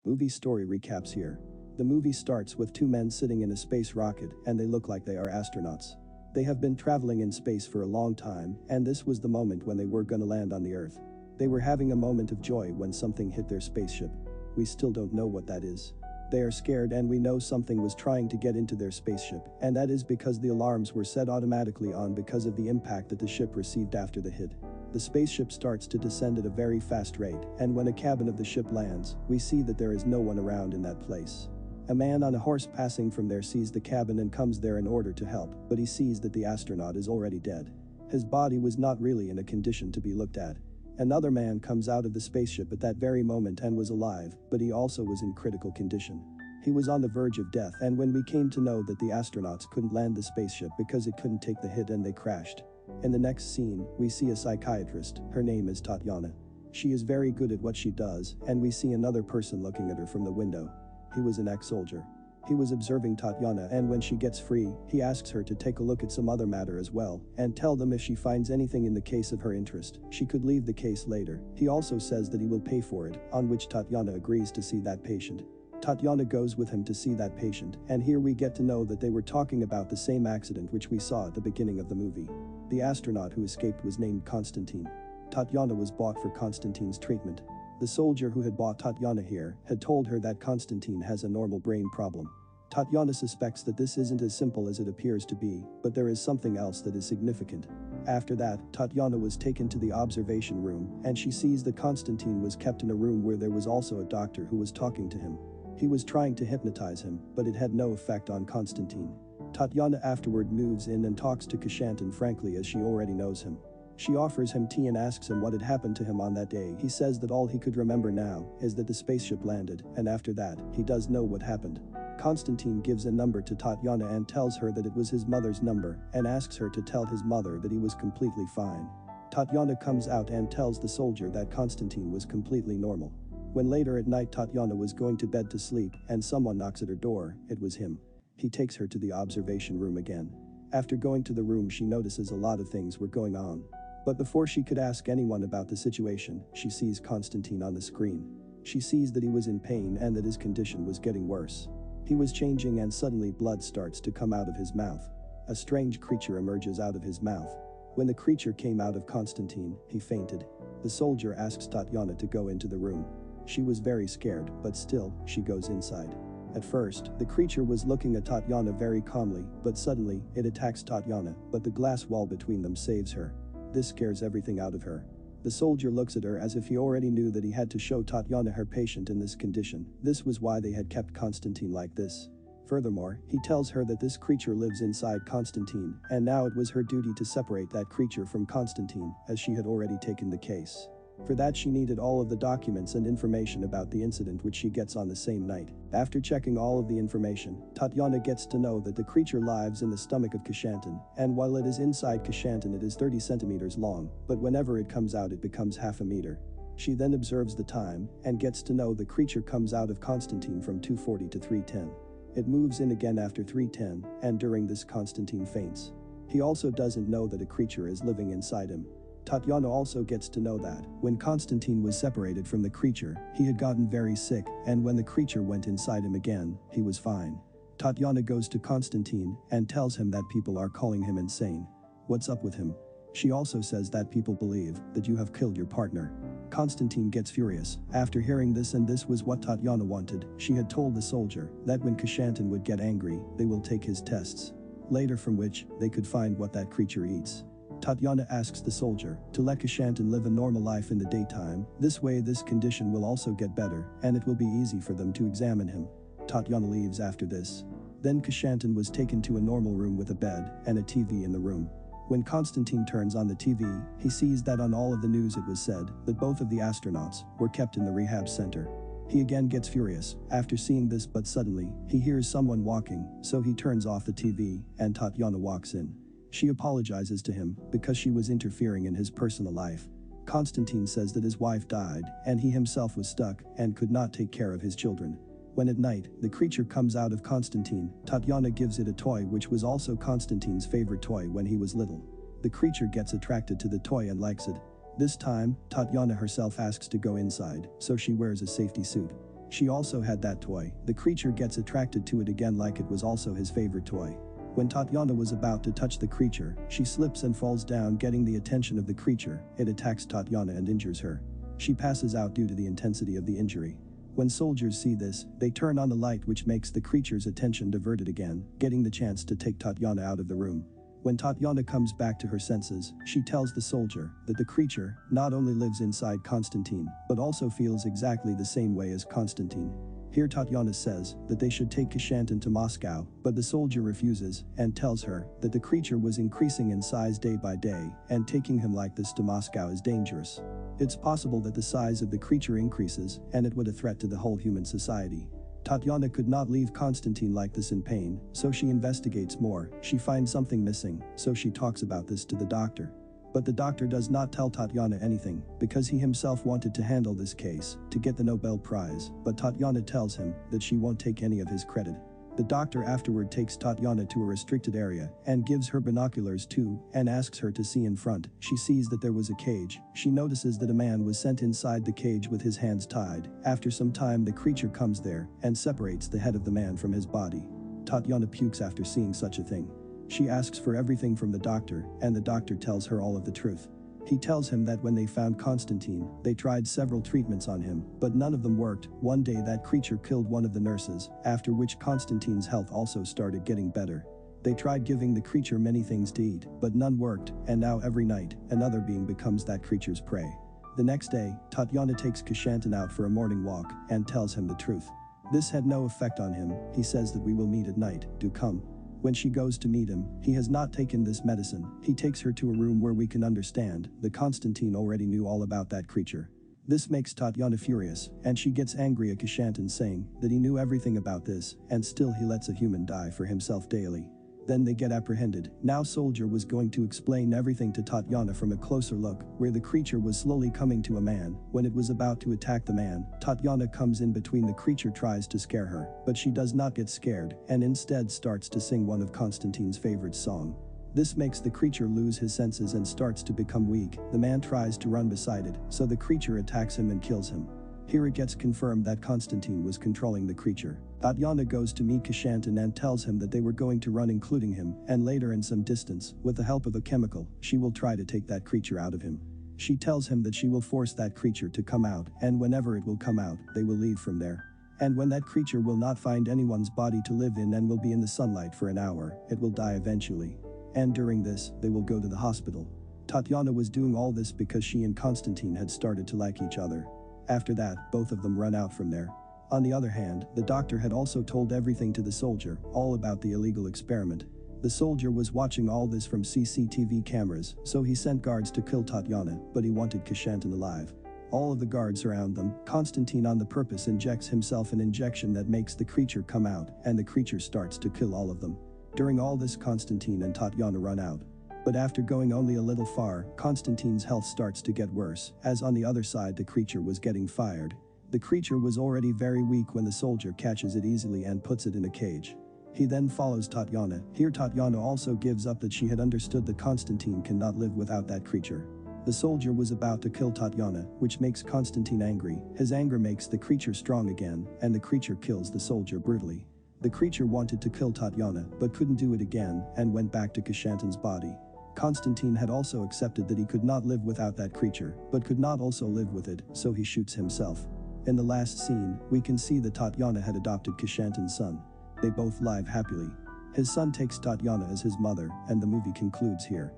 Movie story recaps here. The movie starts with two men sitting in a space rocket and they look like they are astronauts. They have been traveling in space for a long time and this was the moment when they were gonna land on the Earth. They were having a moment of joy when something hit their spaceship. We still don't know what that is. They are scared and we know something was trying to get into their spaceship, and that is because the alarms were set automatically on because of the impact that the ship received after the hit. The spaceship starts to descend at a very fast rate, and when a cabin of the ship lands, we see that there is no one around in that place. A man on a horse passing from there sees the cabin and comes there in order to help, but he sees that the astronaut is already dead. His body was not really in a condition to be looked at. Another man comes out of the spaceship at that very moment and was alive, but he also was in critical condition. He was on the verge of death, and when we came to know that the astronauts couldn't land the spaceship because it couldn't take the hit and they crashed. In the next scene, we see a psychiatrist. Her name is Tatiana. She is very good at what she does, and we see another person looking at her from the window. He was an ex-soldier. He was observing Tatiana, and when she gets free, he asks her to take a look at some other matter as well, and tell them if she finds anything in the case of her interest, she could leave the case later. He also says that he will pay for it, on which Tatiana agrees to see that patient. Tatiana goes with him to see that patient, and here we get to know that they were talking about the same accident which we saw at the beginning of the movie. The astronaut who escaped was named Konstantin. Tatiana was bought for Konstantin's treatment. The soldier who had bought Tatiana here had told her that Konstantin has a normal brain problem. Tatiana suspects that this isn't as simple as it appears to be, but there is something else that is significant. After that, Tatiana was taken to the observation room, and she sees that Konstantin was kept in a room where there was also a doctor who was talking to him. He was trying to hypnotize him, but it had no effect on Konstantin. Tatiana afterward moves in and talks to Konstantin frankly as she already knows him. She offers him tea and asks him what had happened to him on that day. He says that all he could remember now is that the spaceship landed, and after that, he does know what happened. Konstantin gives a number to Tatiana and tells her that it was his mother's number, and asks her to tell his mother that he was completely fine. Tatiana comes out and tells the soldier that Konstantin was completely normal. When later at night Tatiana was going to bed to sleep, and someone knocks at her door, it was him. He takes her to the observation room again. After going to the room, she notices a lot of things were going on. But before she could ask anyone about the situation, she sees Konstantin on the screen. She sees that he was in pain and that his condition was getting worse. He was changing and suddenly blood starts to come out of his mouth. A strange creature emerges out of his mouth. When the creature came out of Konstantin, he fainted. The soldier asks Tatiana to go into the room. She was very scared, but still, she goes inside. At first, the creature was looking at Tatiana very calmly, but suddenly, it attacks Tatiana, but the glass wall between them saves her. This scares everything out of her. The soldier looks at her as if he already knew that he had to show Tatiana her patient in this condition. This was why they had kept Konstantin like this. Furthermore, he tells her that this creature lives inside Konstantin, and now it was her duty to separate that creature from Konstantin, as she had already taken the case. For that she needed all of the documents and information about the incident which she gets on the same night. After checking all of the information, Tatiana gets to know that the creature lives in the stomach of Konstantin, and while it is inside Konstantin it is 30 centimeters long, but whenever it comes out it becomes half a meter. She then observes the time, and gets to know the creature comes out of Konstantin from 2:40 to 3:10. It moves in again after 3:10, and during this Konstantin faints. He also doesn't know that a creature is living inside him. Tatiana also gets to know that, when Konstantin was separated from the creature, he had gotten very sick, and when the creature went inside him again, he was fine. Tatiana goes to Konstantin and tells him that people are calling him insane. What's up with him? She also says that people believe that you have killed your partner. Konstantin gets furious after hearing this, and this was what Tatiana wanted. She had told the soldier that when Konstantin would get angry, they will take his tests. Later, from which they could find what that creature eats. Tatiana asks the soldier to let Konstantin live a normal life in the daytime. This way this condition will also get better, and it will be easy for them to examine him. Tatiana leaves after this. Then Konstantin was taken to a normal room with a bed and a TV in the room. When Konstantin turns on the TV, he sees that on all of the news it was said that both of the astronauts were kept in the rehab center. He again gets furious after seeing this, but suddenly, he hears someone walking, so he turns off the TV, and Tatiana walks in. She apologizes to him because she was interfering in his personal life. Konstantin says that his wife died and he himself was stuck and could not take care of his children. When at night, the creature comes out of Konstantin, Tatiana gives it a toy which was also Konstantin's favorite toy when he was little. The creature gets attracted to the toy and likes it. This time, Tatiana herself asks to go inside, so she wears a safety suit. She also had that toy. The creature gets attracted to it again like it was also his favorite toy. When Tatiana was about to touch the creature, she slips and falls down, getting the attention of the creature. It attacks Tatiana and injures her. She passes out due to the intensity of the injury. When soldiers see this, they turn on the light, which makes the creature's attention diverted again, getting the chance to take Tatiana out of the room. When Tatiana comes back to her senses, she tells the soldier that the creature not only lives inside Constantine, but also feels exactly the same way as Constantine. Here Tatiana says that they should take Kashyantan to Moscow, but the soldier refuses and tells her that the creature was increasing in size day by day, and taking him like this to Moscow is dangerous. It's possible that the size of the creature increases, and it would a threat to the whole human society. Tatiana could not leave Constantine like this in pain, so she investigates more. She finds something missing, so she talks about this to the doctor. But the doctor does not tell Tatiana anything, because he himself wanted to handle this case to get the Nobel Prize, but Tatiana tells him that she won't take any of his credit. The doctor afterward takes Tatiana to a restricted area and gives her binoculars too and asks her to see in front. She sees that there was a cage. She notices that a man was sent inside the cage with his hands tied. After some time the creature comes there and separates the head of the man from his body. Tatiana pukes after seeing such a thing. She asks for everything from the doctor, and the doctor tells her all of the truth. He tells him that when they found Constantine, they tried several treatments on him, but none of them worked. One day that creature killed one of the nurses, after which Constantine's health also started getting better. They tried giving the creature many things to eat, but none worked, and now every night, another being becomes that creature's prey. The next day, Tatiana takes Kashyantan out for a morning walk, and tells him the truth. This had no effect on him. He says that we will meet at night, do come. When she goes to meet him, he has not taken this medicine. He takes her to a room where we can understand that Constantine already knew all about that creature. This makes Tatiana furious, and she gets angry at Kashyantan, saying that he knew everything about this, and still he lets a human die for himself daily. Then they get apprehended. Now soldier was going to explain everything to Tatiana from a closer look, where the creature was slowly coming to a man. When it was about to attack the man, Tatiana comes in between. The creature tries to scare her, but she does not get scared, and instead starts to sing one of Constantine's favorite song. This makes the creature lose his senses and starts to become weak. The man tries to run beside it, so the creature attacks him and kills him. Here it gets confirmed that Constantine was controlling the creature. Tatiana goes to meet Kashyantan and tells him that they were going to run, including him, and later in some distance, with the help of a chemical, she will try to take that creature out of him. She tells him that she will force that creature to come out, and whenever it will come out, they will leave from there. And when that creature will not find anyone's body to live in and will be in the sunlight for an hour, it will die eventually. And during this, they will go to the hospital. Tatiana was doing all this because she and Constantine had started to like each other. After that, both of them run out from there. On the other hand, the doctor had also told everything to the soldier, all about the illegal experiment. The soldier was watching all this from CCTV cameras, so he sent guards to kill Tatiana, but he wanted Kashyantan alive. All of the guards surround them. Constantine on the purpose injects himself an injection that makes the creature come out, and the creature starts to kill all of them. During all this, Constantine and Tatiana run out. But after going only a little far, Constantine's health starts to get worse, as on the other side the creature was getting fired. The creature was already very weak when the soldier catches it easily and puts it in a cage. He then follows Tatiana. Here Tatiana also gives up that she had understood that Constantine cannot live without that creature. The soldier was about to kill Tatiana, which makes Constantine angry. His anger makes the creature strong again, and the creature kills the soldier brutally. The creature wanted to kill Tatiana, but couldn't do it again, and went back to Kashyantan's body. Constantine had also accepted that he could not live without that creature, but could not also live with it, so he shoots himself. In the last scene, we can see that Tatiana had adopted Kashyantan's son. They both live happily. His son takes Tatiana as his mother, and the movie concludes here.